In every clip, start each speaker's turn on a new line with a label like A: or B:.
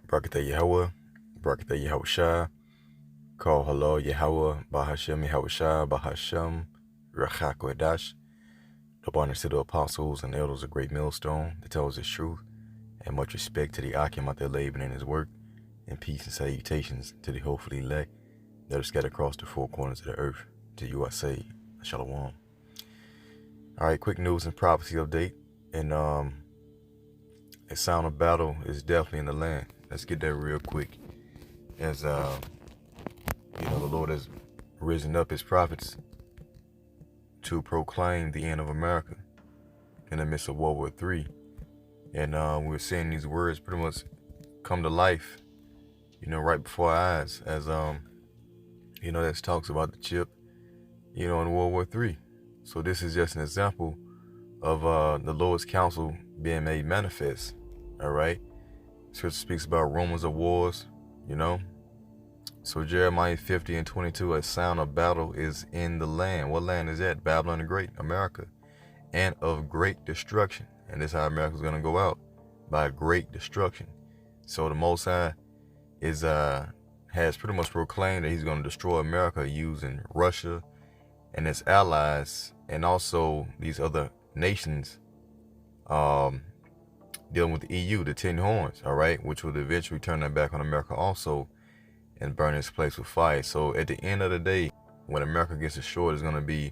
A: Barakatah Yahweh, Barakatah Yahushua, Call Halal Yahweh, Bahashem Yahushua, Bahashem, Rachak Wedash, the honors to the apostles and elders of Great Millstone that tells us truth, and much respect to the Akim out there laboring in his work, and peace and salutations to the hopefully elect that are scattered across the four corners of the earth. To you I say, Shalom. Alright, quick news and prophecy update. And a sound of battle is definitely in the land. Let's get that real quick. As the Lord has risen up his prophets to proclaim the end of America in the midst of World War III. And we're seeing these words pretty much come to life, right before our eyes, as that talks about the chip, in World War III. So this is just an example of the Lord's counsel being made manifest. All right. Scripture speaks about rumors of wars, So Jeremiah 50:22, a sound of battle is in the land. What land is that? Babylon the Great, America, and of great destruction. And this is how America's gonna go out, by great destruction. So the Most High has pretty much proclaimed that he's gonna destroy America using Russia and its allies, and also these other nations, dealing with the EU, the 10 horns, all right, which would eventually turn their back on America also and burn its place with fire. So at the end of the day, when America gets destroyed, it's going to be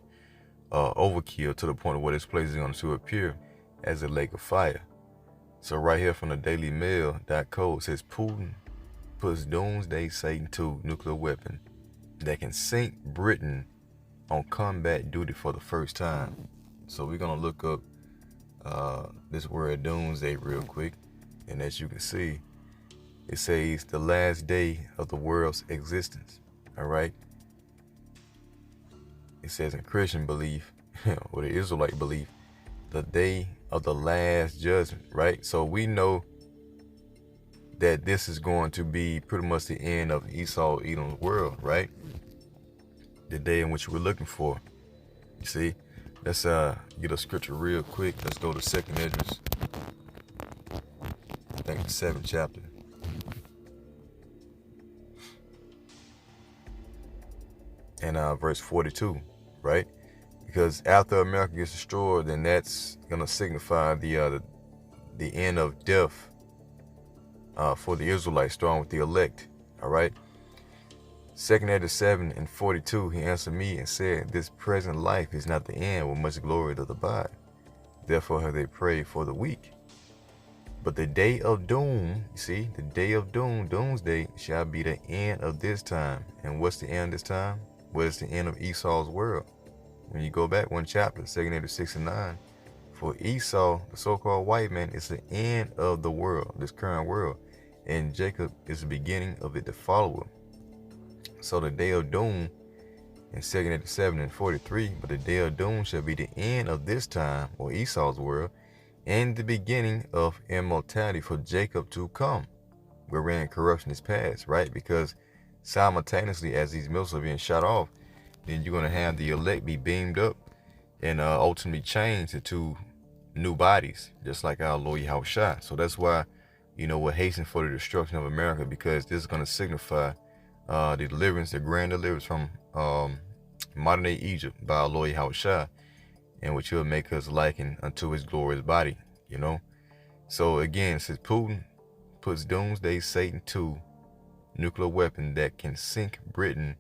A: overkill to the point where this place is going to appear as a lake of fire. So right here from the Daily Mail.co, it says Putin puts Doomsday Satan II nuclear weapon that can sink Britain on combat duty for the first time. So we're going to look up this word doomsday real quick. And as you can see, it says the last day of the world's existence. All right. It says in Christian belief, or the Israelite belief, the day of the last judgment. Right. So we know that this is going to be pretty much the end of Esau, Edom's world. Right. The day in which we're looking for. You see, let's get a scripture real quick. Let's go to 2nd Esdras. I think the 7th chapter. And verse 42, right? Because after America gets destroyed, then that's gonna signify the end of death for the Israelites, starting with the elect. All right. 2nd Esdras 7:42, he answered me and said, "This present life is not the end, with much glory doth abide. Therefore have they prayed for the weak. But the day of doom, you see, the day of doom, doomsday, shall be the end of this time." And what's the end of this time? Well, it's the end of Esau's world. When you go back one chapter, 2nd Esdras 6:9, for Esau, the so-called white man, is the end of the world, this current world, and Jacob is the beginning of it to follow him. So the day of doom in 2nd Esdras 7:43, but the day of doom shall be the end of this time, or Esau's world, and the beginning of immortality for Jacob to come, wherein corruption is past, right? Because simultaneously as these missiles are being shot off, then you're going to have the elect be beamed up and ultimately changed into new bodies, just like our Lord Yahushua. So that's why, we're hastening for the destruction of America, because this is going to signify the deliverance, the grand deliverance from modern day Egypt by our Lord Yahushua, and which will make us liken unto his glorious body, So again, it says Putin puts Doomsday Satan II nuclear weapon that can sink Britain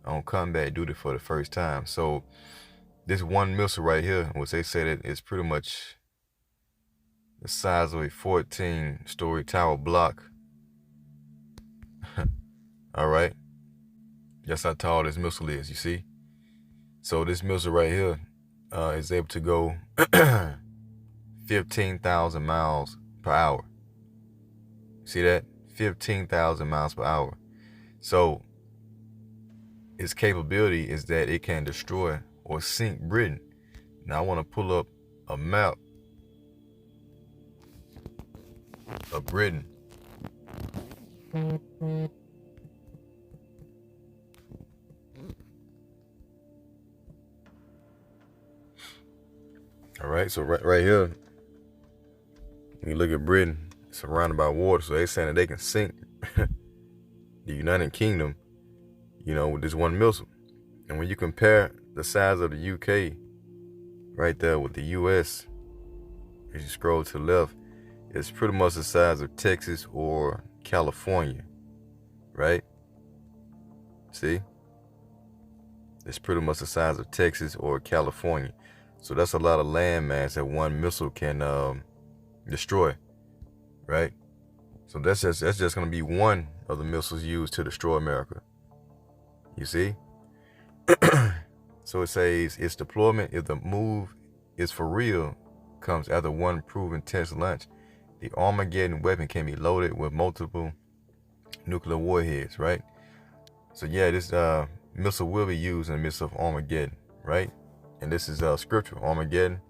A: on combat duty for the first time. So this one missile right here, which they say that is pretty much the size of a 14-story tower block. All right. That's how tall this missile is, you see? So this missile right here is able to go 15,000 miles per hour. See that? 15,000 miles per hour. So its capability is that it can destroy or sink Britain. Now I want to pull up a map of Britain. All right, so right here, when you look at Britain, surrounded by water. So they saying that they can sink the United Kingdom, with this one missile. And when you compare the size of the UK right there with the US, as you scroll to the left, it's pretty much the size of Texas or California, right? See? It's pretty much the size of Texas or California. So that's a lot of land mass that one missile can destroy, right? So that's just going to be one of the missiles used to destroy America. You see? So it says its deployment, if the move is for real, comes after one proven test launch. The Armageddon weapon can be loaded with multiple nuclear warheads, right? So yeah, this missile will be used in the midst of Armageddon, right? And this is scripture, Armageddon,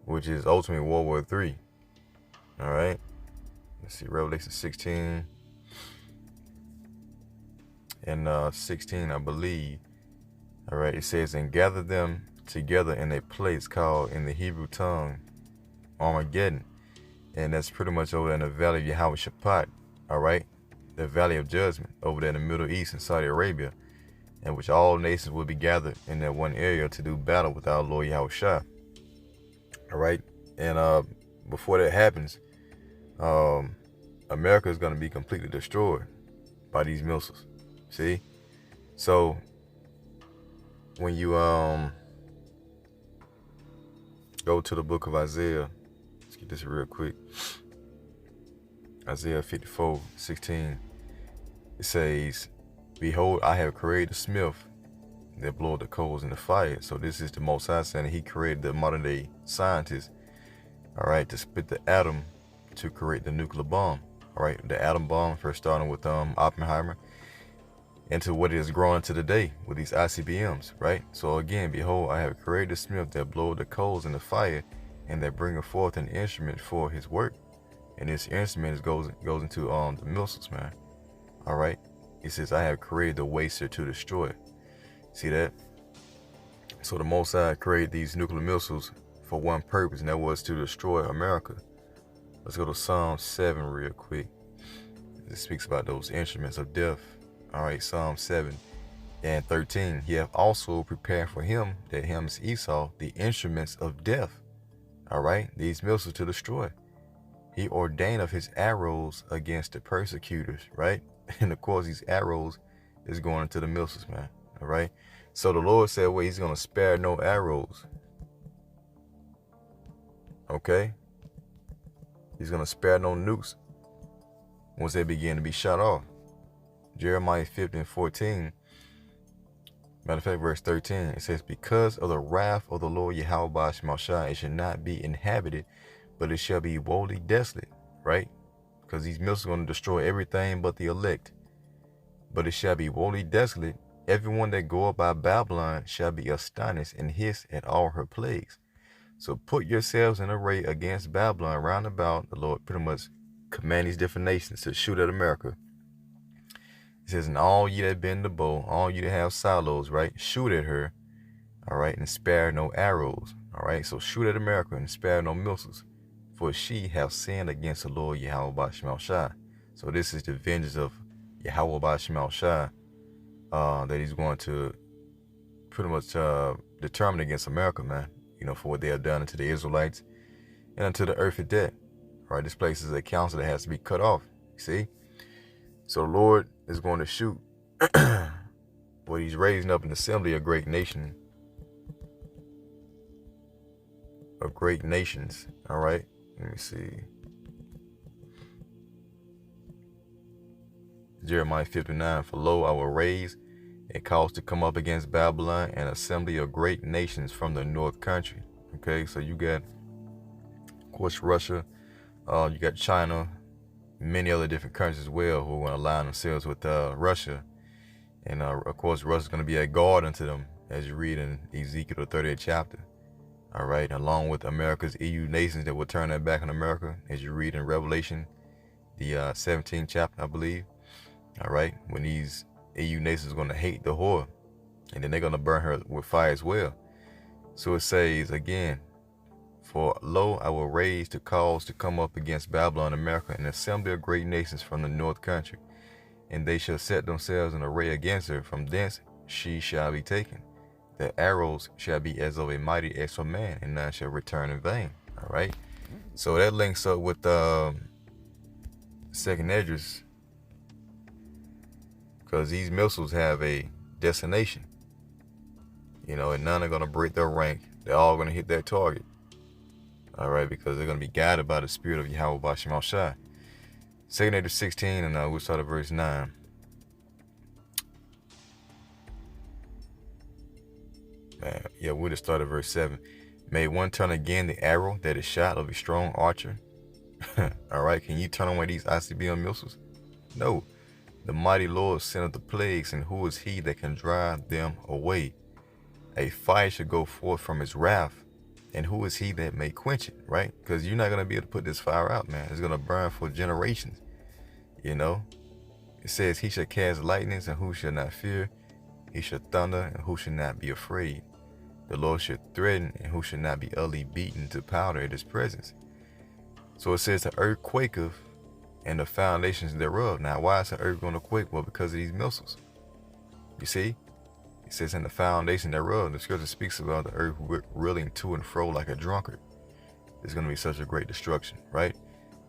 A: which is ultimately World War III. All right. Let's see, Revelation 16 and 16, I believe. All right, it says, and gather them together in a place called in the Hebrew tongue Armageddon. And that's pretty much over there in the valley of Yehoshaphat, all right? The valley of judgment over there in the Middle East and Saudi Arabia, in which all nations will be gathered in that one area to do battle with our Lord Yahushua. All right, and before that happens, America is going to be completely destroyed by these missiles. See? So when you go to the book of Isaiah, let's get this real quick. Isaiah 54:16. It says, behold, I have created a smith that bloweth the coals in the fire. So this is the Most High saying he created the modern day scientists, all right, to split the atom to create the nuclear bomb. All right, the atom bomb, first starting with Oppenheimer, into what it is growing to today with these ICBMs, right? So again, behold, I have created a smith that bloweth the coals in the fire, and that bringeth forth an instrument for his work. And this instrument goes into the missiles, man. All right. It says, I have created the waster to destroy. See that? So the Most High created these nuclear missiles for one purpose, and that was to destroy America. Let's go to Psalm 7 real quick. It speaks about those instruments of death. All right, Psalm 7 and 13. He hath also prepared for him, that him is Esau, the instruments of death. All right, these missiles to destroy. He ordained of his arrows against the persecutors, right? And of course, these arrows is going into the missiles, man. All right. So the Lord said, well, he's going to spare no arrows. Okay. He's going to spare no nukes once they begin to be shot off. Jeremiah 15:14. Matter of fact, verse 13, it says, because of the wrath of the Lord Yahweh Shemashah, it shall not be inhabited, but it shall be woefully desolate, right? Because these missiles are going to destroy everything but the elect. But it shall be woefully desolate. Everyone that goeth by Babylon shall be astonished and hiss at all her plagues. So put yourselves in array against Babylon round about. The Lord pretty much command these different nations to shoot at America. It says, and all ye that bend the bow, all you that have silos, right, shoot at her, all right, and spare no arrows, all right. So shoot at America and spare no missiles, for she have sinned against the Lord Yahweh Shemashah. So this is the vengeance of Yahweh Shemashah that he's going to pretty much determine against America, man. For what they have done unto the Israelites and unto the earth at that. All right, this place is a council that has to be cut off. See? So the Lord is going to shoot what he's raising up an assembly of great nation. Of great nations. All right. Let me see. Jeremiah 59. For lo, I will raise a cause to come up against Babylon, an assembly of great nations from the north country. Okay, so you got, of course, Russia. You got China. Many other different countries as well who are going to align themselves with Russia. And of course, Russia's going to be a guard unto them, as you read in Ezekiel, the 38th chapter. All right, along with America's EU nations that will turn their back on America, as you read in Revelation, the 17th chapter, I believe. All right, when these EU nations are going to hate the whore, and then they're going to burn her with fire as well. So it says again, For lo, I will raise the cause to come up against Babylon, America, an assembly of great nations from the north country. And they shall set themselves in array against her. From thence she shall be taken. The arrows shall be as of a mighty axe of man, and none shall return in vain. All right. So that links up with Second Esdras, because these missiles have a destination, and none are going to break their rank. They're all going to hit their target. All right, because they're going to be guided by the spirit of Yahweh Bashim Al-Shai. 2 Esdras 16, and we'll start at verse 9. We'll just start at verse 7. May one turn again the arrow that is shot of a strong archer. All right, can you turn away these ICBM missiles? No. The mighty Lord sendeth the plagues, and who is he that can drive them away? A fire shall go forth from his wrath, and who is he that may quench it, right? Because you're not going to be able to put this fire out, man. It's going to burn for generations, It says, he shall cast lightnings, and who shall not fear? He shall thunder, and who shall not be afraid? The Lord shall threaten, and who shall not be utterly beaten to powder at his presence. So it says the earth quaketh, and the foundations thereof. Now, why is the earth going to quake? Well, because of these missiles. You see? It says in the foundation thereof. The scripture speaks about the earth reeling to and fro like a drunkard. It's going to be such a great destruction, right?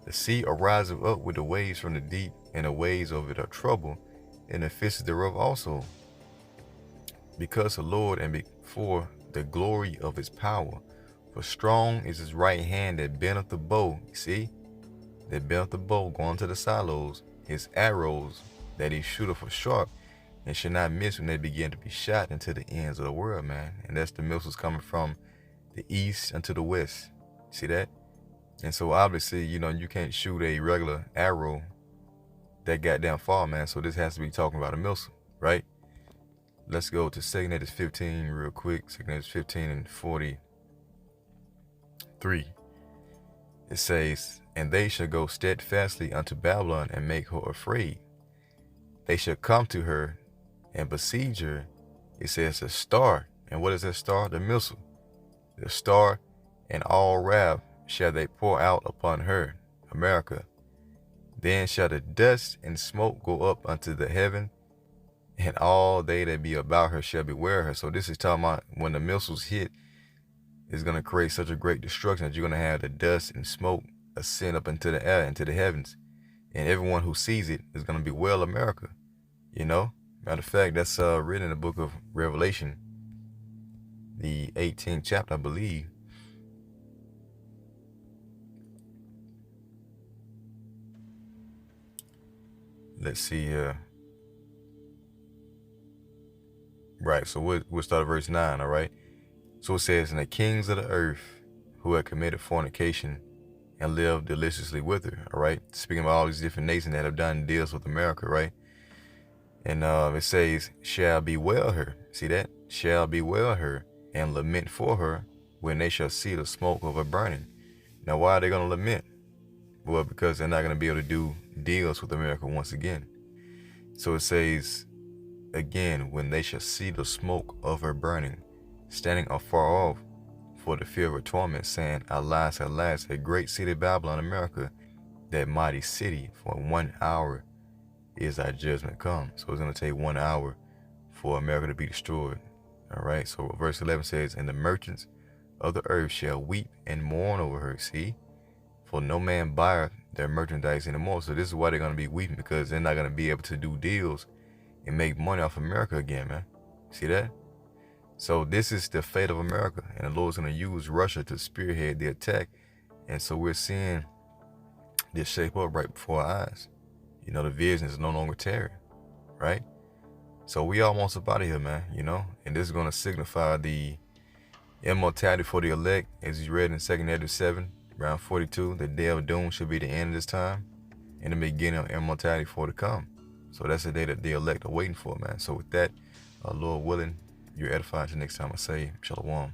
A: The sea ariseth up with the waves from the deep, and the waves of it are trouble, and the fishes thereof also. Because the Lord, and before the glory of his power. For strong is his right hand that bendeth the bow. You see? That bendeth the bow going to the silos. His arrows that he shooteth for sharp, and shall not miss when they begin to be shot into the ends of the world, man. And that's the missiles coming from the east unto the west. See that? And so obviously, you can't shoot a regular arrow that goddamn far, man. So this has to be talking about a missile, right? Let's go to 2 Esdras 15 real quick. 2 Esdras 15 and 43. It says, and they shall go steadfastly unto Babylon and make her afraid. They shall come to her and besiege her. It says a star. And what is that star? The missile. The star, and all wrath shall they pour out upon her, America. Then shall the dust and smoke go up unto the heaven, and all they that be about her shall beware her. So this is talking about when the missiles hit, it's going to create such a great destruction that you're going to have the dust and smoke ascend up into the air, into the heavens. And everyone who sees it is going to bewail America. Matter of fact, that's written in the book of Revelation, the 18th chapter, I believe. Let's see here. Right, so we'll start at verse 9, all right? So it says, and the kings of the earth who had committed fornication and lived deliciously with her, all right? Speaking about all these different nations that have done deals with America, right? And it says, shall bewail her. See that? Shall bewail her and lament for her when they shall see the smoke of her burning. Now, why are they going to lament? Well, because they're not going to be able to do deals with America once again. So it says, again, when they shall see the smoke of her burning, standing afar off for the fear of her torment, saying, alas, alas, a great city Babylon, America, that mighty city, for 1 hour is thy judgment come. So it's going to take 1 hour for America to be destroyed. All right, so verse 11 says, and the merchants of the earth shall weep and mourn over her. See, for no man buyeth their merchandise anymore. So this is why they're going to be weeping, because they're not going to be able to do deals and make money off America again, man. See that? So this is the fate of America, and the Lord's going to use Russia to spearhead the attack. And so we're seeing this shape up right before our eyes. The vision is no longer terror, right? So we almost up out of here, man, and this is going to signify the immortality for the elect, as you read in 2 Esdras 7, around 42. The day of doom should be the end of this time, and the beginning of immortality for to come. So that's the day that the elect are waiting for, man. So with that, Lord willing, you're edified. Till next time I say, Shalom.